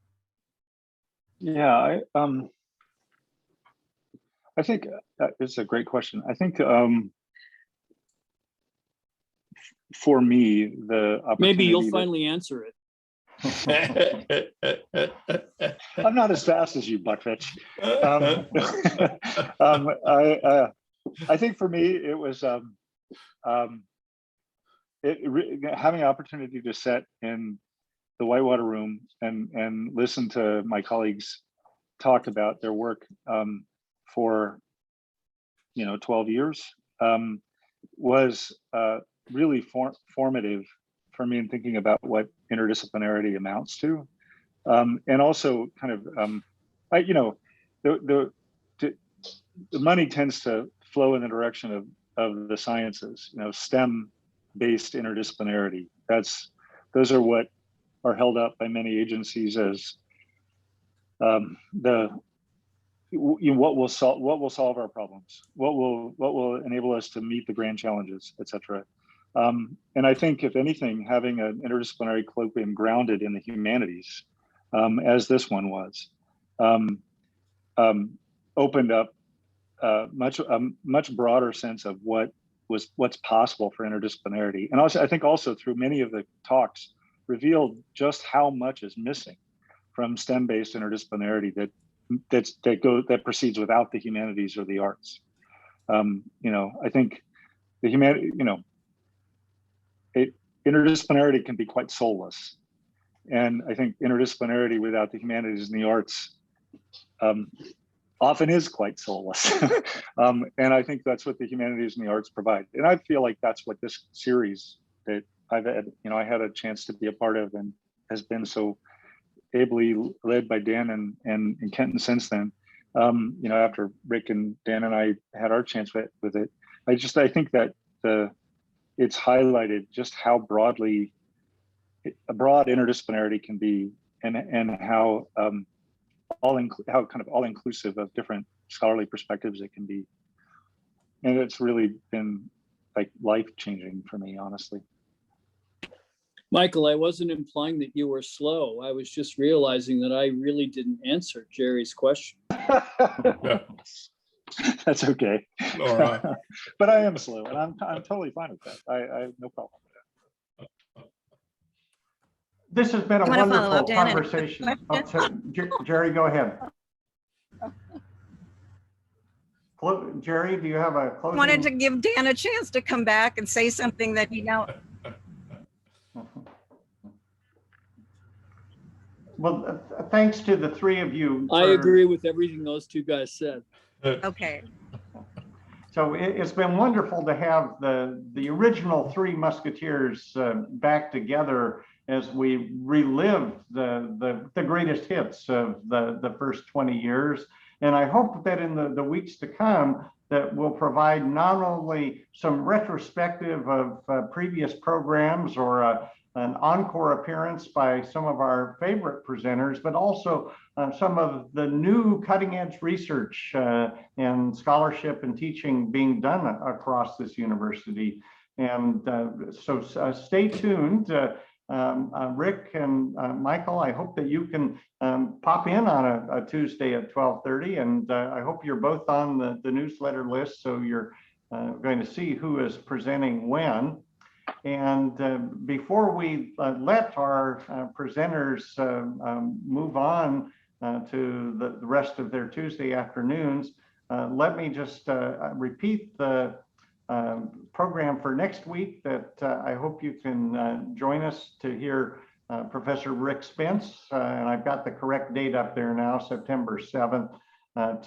S4: Yeah, I think it's a great question. I think for me, the opportunity
S2: maybe you'll finally answer it.
S4: I'm not as fast as you, Bukvich. I think for me, it was having an opportunity to sit in the Whitewater room and listen to my colleagues talk about their work for 12 years was really formative for me in thinking about what interdisciplinarity amounts to, and also kind of the money tends to flow in the direction of the sciences, STEM-based interdisciplinarity. Those are what are held up by many agencies as what will solve our problems, what will enable us to meet the grand challenges, etc. And I think, if anything, having an interdisciplinary colloquium grounded in the humanities, as this one was, opened up a much broader sense of what's possible for interdisciplinarity. And also, I think also through many of the talks revealed just how much is missing from STEM-based interdisciplinarity that proceeds without the humanities or the arts. I think the interdisciplinarity can be quite soulless, and I think interdisciplinarity without the humanities and the arts often is quite soulless. And I think that's what the humanities and the arts provide. And I feel like that's what this series that I've had, I had a chance to be a part of and has been so ably led by Dan and Kenton since then. After Rick and Dan and I had our chance with it, I think that it's highlighted just how broad interdisciplinarity can be, and how kind of all inclusive of different scholarly perspectives it can be. And it's really been like life-changing for me, honestly.
S2: Michael, I wasn't implying that you were slow. I was just realizing that I really didn't answer Jerry's question.
S4: That's okay.
S3: All right.
S4: But I am slow, and I'm totally fine with that. I have no problem with that.
S1: This has been a wonderful conversation. Jerry, go ahead. Jerry, do you have a closing?
S9: I wanted to give Dan a chance to come back and say something that he now.
S1: Well, thanks to the three of you.
S2: I agree with everything those two guys said.
S9: Okay.
S1: So it's been wonderful to have the original Three Musketeers back together as we relive the greatest hits of the first 20 years. And I hope that in the weeks to come, that will provide not only some retrospective of previous programs or an encore appearance by some of our favorite presenters, but also some of the new cutting edge research and scholarship and teaching being done across this university. And so stay tuned. Rick and Michael, I hope that you can pop in on a Tuesday at 12:30, and I hope you're both on the newsletter list, so you're going to see who is presenting when. And before we let our presenters move on to the rest of their Tuesday afternoons, let me just repeat the program for next week that I hope you can join us to hear Professor Rick Spence, and I've got the correct date up there now, September 7th,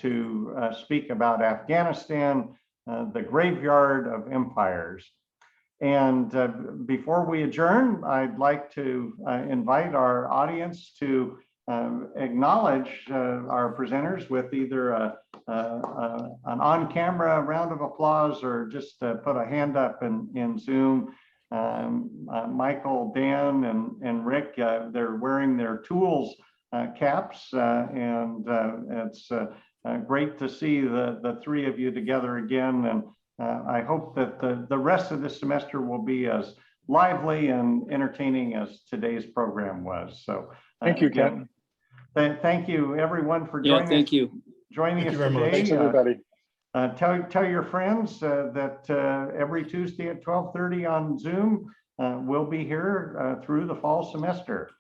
S1: to speak about Afghanistan, the graveyard of empires. And before we adjourn, I'd like to invite our audience to acknowledge our presenters with either an on-camera round of applause or just put a hand up in Zoom. Michael, Dan, and Rick, they're wearing their tools caps, and it's great to see the three of you together again. And I hope that the rest of this semester will be as lively and entertaining as today's program was. So
S4: Thank you, Ken.
S1: Thank you, everyone, for joining
S2: thank
S1: us.
S2: you.
S1: Joining us
S3: very much.
S1: today.
S4: Thanks, everybody.
S1: Tell your friends that every Tuesday at 12:30 on Zoom, we'll be here through the fall semester.